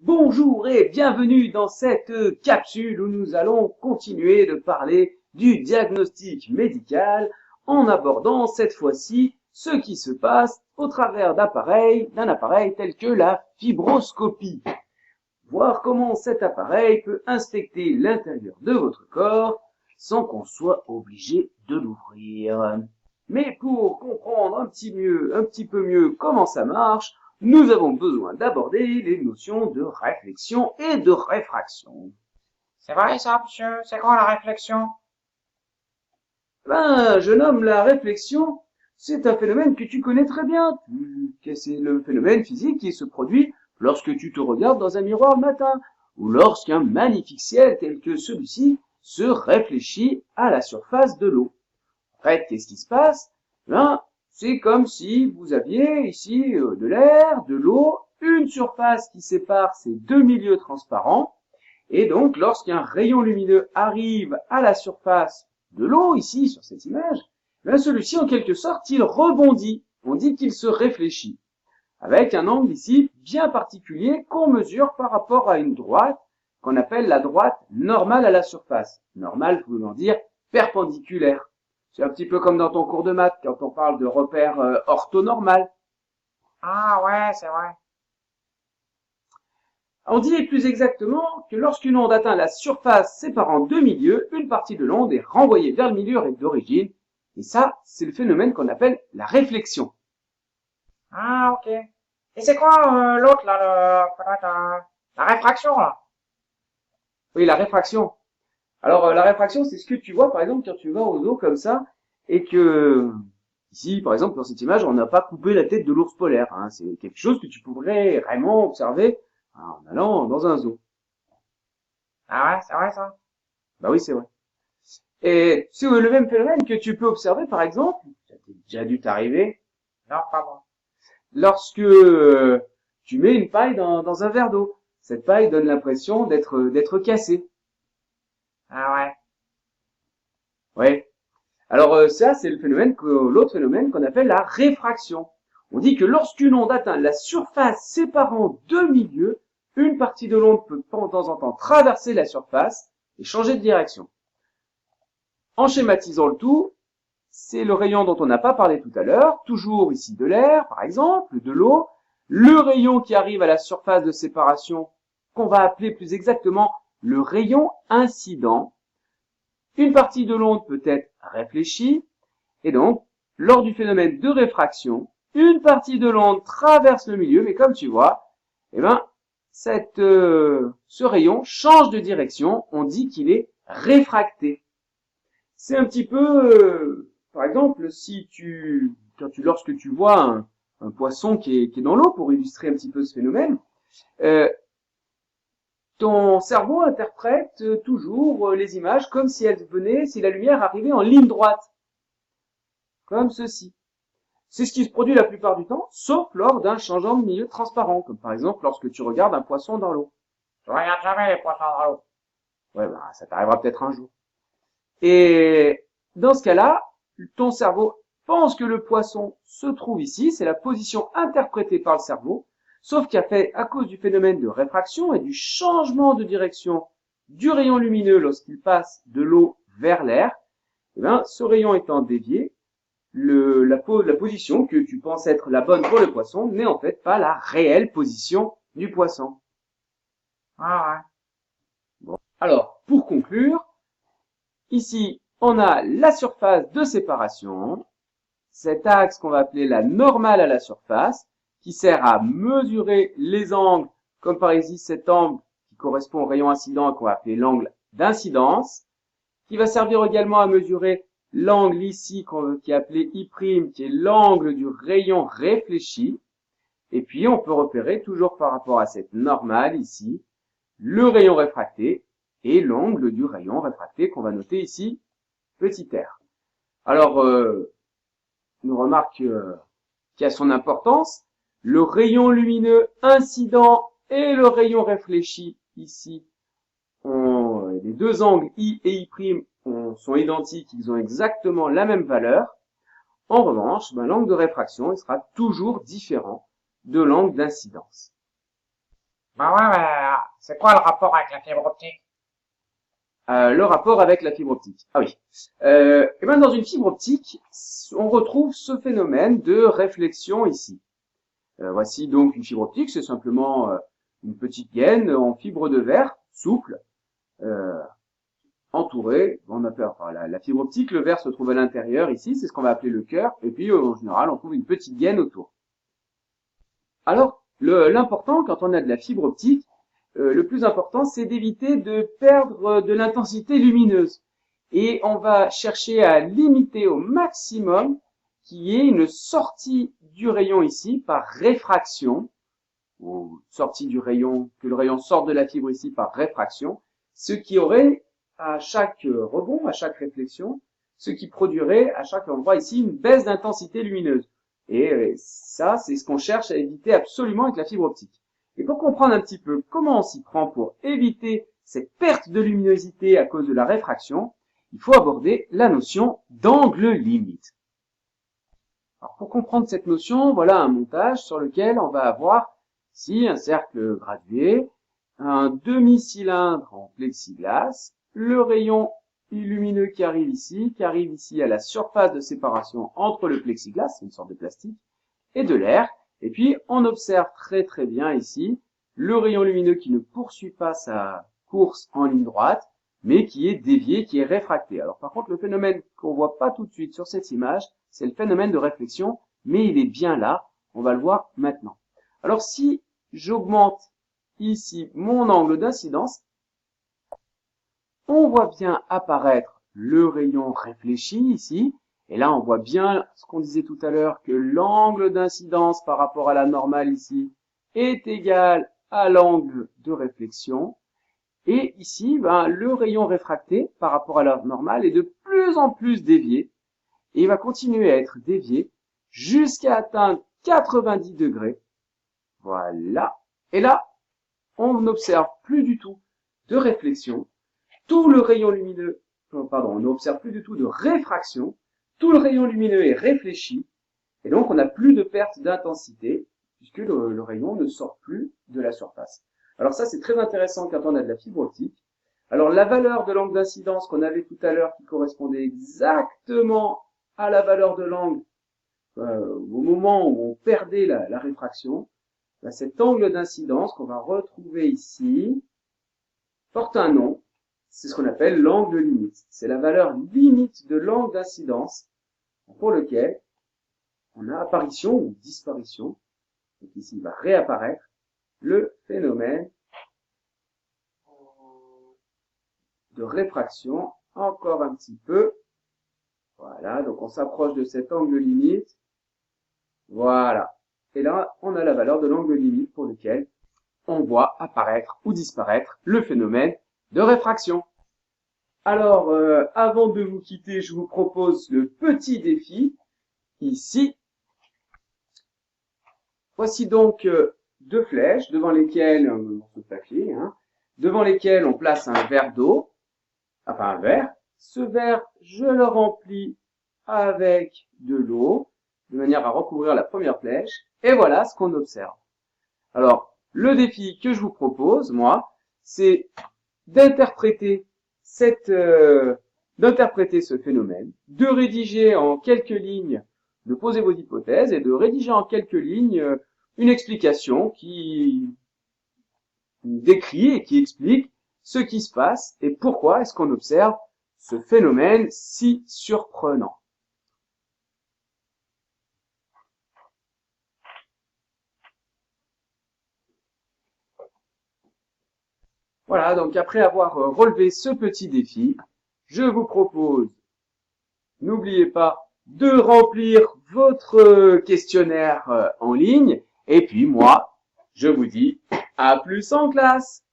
Bonjour et bienvenue dans cette capsule où nous allons continuer de parler du diagnostic médical en abordant cette fois-ci ce qui se passe au travers d'un appareil tel que la fibroscopie. Voir comment cet appareil peut inspecter l'intérieur de votre corps sans qu'on soit obligé de l'ouvrir. Mais pour comprendre un petit peu mieux comment ça marche, nous avons besoin d'aborder les notions de réflexion et de réfraction. C'est vrai ça, monsieur? C'est quoi la réflexion? Jeune homme, la réflexion, c'est un phénomène que tu connais très bien. C'est le phénomène physique qui se produit lorsque tu te regardes dans un miroir le matin, ou lorsqu'un magnifique ciel tel que celui-ci se réfléchit à la surface de l'eau. En fait, qu'est-ce qui se passe? C'est comme si vous aviez ici de l'air, de l'eau, une surface qui sépare ces deux milieux transparents, et donc lorsqu'un rayon lumineux arrive à la surface de l'eau, ici sur cette image, celui-ci en quelque sorte il rebondit, on dit qu'il se réfléchit, avec un angle ici bien particulier qu'on mesure par rapport à une droite qu'on appelle la droite normale à la surface. Normale voulant dire perpendiculaire. C'est un petit peu comme dans ton cours de maths quand on parle de repères orthonormal. Ah ouais, c'est vrai. On dit plus exactement que lorsqu'une onde atteint la surface séparant deux milieux, une partie de l'onde est renvoyée vers le milieu d'origine. Et ça, c'est le phénomène qu'on appelle la réflexion. Ah ok. Et c'est quoi l'autre là, peut-être la réfraction là? Oui, la réfraction. Alors, la réfraction, c'est ce que tu vois, par exemple, quand tu vas aux eaux comme ça, et que, ici, par exemple, dans cette image, on n'a pas coupé la tête de l'ours polaire. Hein. C'est quelque chose que tu pourrais vraiment observer en allant dans un zoo. Ah ouais, c'est vrai ça. Bah oui, c'est vrai. Et c'est le même phénomène que tu peux observer, par exemple, ça t'est déjà dû t'arriver, Non, pas bon. lorsque tu mets une paille dans un verre d'eau. Cette paille donne l'impression d'être cassée. Ah ouais. Ouais. Alors ça, c'est l'autre phénomène qu'on appelle la réfraction. On dit que lorsqu'une onde atteint la surface séparant deux milieux, une partie de l'onde peut de temps en temps traverser la surface et changer de direction. En schématisant le tout, c'est le rayon dont on n'a pas parlé tout à l'heure, toujours ici de l'air, par exemple, de l'eau, le rayon qui arrive à la surface de séparation, qu'on va appeler plus exactement le rayon incident. Une partie de l'onde peut être réfléchie, et donc, lors du phénomène de réfraction, une partie de l'onde traverse le milieu, mais comme tu vois, ce rayon change de direction, on dit qu'il est réfracté. C'est un petit peu, par exemple, lorsque tu vois un poisson qui est dans l'eau, pour illustrer un petit peu ce phénomène, euh, ton cerveau interprète toujours les images comme si si la lumière arrivait en ligne droite, comme ceci. C'est ce qui se produit la plupart du temps, sauf lors d'un changement de milieu transparent, comme par exemple lorsque tu regardes un poisson dans l'eau. Je regarde jamais les poissons dans l'eau. Ouais, ça t'arrivera peut-être un jour. Et dans ce cas-là, ton cerveau pense que le poisson se trouve ici, c'est la position interprétée par le cerveau, sauf à cause du phénomène de réfraction et du changement de direction du rayon lumineux lorsqu'il passe de l'eau vers l'air, ce rayon étant dévié, la position que tu penses être la bonne pour le poisson n'est en fait pas la réelle position du poisson. Ah ouais. Bon. Alors, pour conclure, ici, on a la surface de séparation, cet axe qu'on va appeler la normale à la surface, qui sert à mesurer les angles, comme par ici cet angle qui correspond au rayon incident qu'on va appeler l'angle d'incidence, qui va servir également à mesurer l'angle ici qui est appelé I', qui est l'angle du rayon réfléchi. Et puis on peut repérer toujours par rapport à cette normale ici, le rayon réfracté et l'angle du rayon réfracté qu'on va noter ici, petit r. Alors, une remarque qui a son importance, le rayon lumineux incident et le rayon réfléchi ici, les deux angles I et I' sont identiques, ils ont exactement la même valeur. En revanche, l'angle de réfraction il sera toujours différent de l'angle d'incidence. Bah ouais, mais C'est quoi le rapport avec la fibre optique? Le rapport avec la fibre optique. Ah oui. Et bien dans une fibre optique, on retrouve ce phénomène de réflexion ici. Voici donc une fibre optique, c'est simplement une petite gaine en fibre de verre souple, entourée. On appelle enfin, la fibre optique, le verre se trouve à l'intérieur ici, c'est ce qu'on va appeler le cœur, et puis en général on trouve une petite gaine autour. Alors l'important quand on a de la fibre optique, le plus important c'est d'éviter de perdre de l'intensité lumineuse. Et on va chercher à limiter au maximum qu'il y ait une sortie du rayon ici par réfraction, ou sortie du rayon, que le rayon sorte de la fibre ici par réfraction, ce qui aurait à chaque rebond, à chaque réflexion, ce qui produirait à chaque endroit ici une baisse d'intensité lumineuse. Et ça, c'est ce qu'on cherche à éviter absolument avec la fibre optique. Et pour comprendre un petit peu comment on s'y prend pour éviter cette perte de luminosité à cause de la réfraction, il faut aborder la notion d'angle limite. Alors pour comprendre cette notion, voilà un montage sur lequel on va avoir ici un cercle gradué, un demi-cylindre en plexiglas, le rayon lumineux qui arrive ici à la surface de séparation entre le plexiglas, c'est une sorte de plastique, et de l'air. Et puis on observe très très bien ici le rayon lumineux qui ne poursuit pas sa course en ligne droite, mais qui est dévié, qui est réfracté. Alors par contre, le phénomène qu'on voit pas tout de suite sur cette image, c'est le phénomène de réflexion, mais il est bien là, on va le voir maintenant. Alors si j'augmente ici mon angle d'incidence, on voit bien apparaître le rayon réfléchi ici, et là on voit bien ce qu'on disait tout à l'heure, que l'angle d'incidence par rapport à la normale ici est égal à l'angle de réflexion. Et ici, le rayon réfracté par rapport à la normale est de plus en plus dévié. Et il va continuer à être dévié jusqu'à atteindre 90 degrés. Voilà. Et là, on n'observe plus du tout de réflexion. Tout le rayon lumineux, on n'observe plus du tout de réfraction. Tout le rayon lumineux est réfléchi. Et donc, on n'a plus de perte d'intensité puisque le rayon ne sort plus de la surface. Alors ça, c'est très intéressant quand on a de la fibre optique. Alors la valeur de l'angle d'incidence qu'on avait tout à l'heure qui correspondait exactement à la valeur de l'angle au moment où on perdait la réfraction, cet angle d'incidence qu'on va retrouver ici porte un nom, c'est ce qu'on appelle l'angle limite. C'est la valeur limite de l'angle d'incidence pour lequel on a apparition ou disparition. Donc ici, il va réapparaître le phénomène de réfraction encore un petit peu. Voilà, donc on s'approche de cet angle limite. Voilà. Et là, on a la valeur de l'angle limite pour lequel on voit apparaître ou disparaître le phénomène de réfraction. Alors, avant de vous quitter, je vous propose le petit défi ici. Voici donc deux flèches devant lesquelles, un morceau de papier, devant lesquelles on place un verre d'eau, enfin un verre. Ce verre, je le remplis avec de l'eau, de manière à recouvrir la première flèche, et voilà ce qu'on observe. Alors, le défi que je vous propose, moi, c'est d'interpréter ce phénomène, de rédiger en quelques lignes, de poser vos hypothèses et de rédiger en quelques lignes une explication qui décrit et qui explique ce qui se passe et pourquoi est-ce qu'on observe ce phénomène si surprenant. Voilà, donc après avoir relevé ce petit défi, je vous propose, n'oubliez pas de remplir votre questionnaire en ligne. Et puis moi, je vous dis à plus en classe.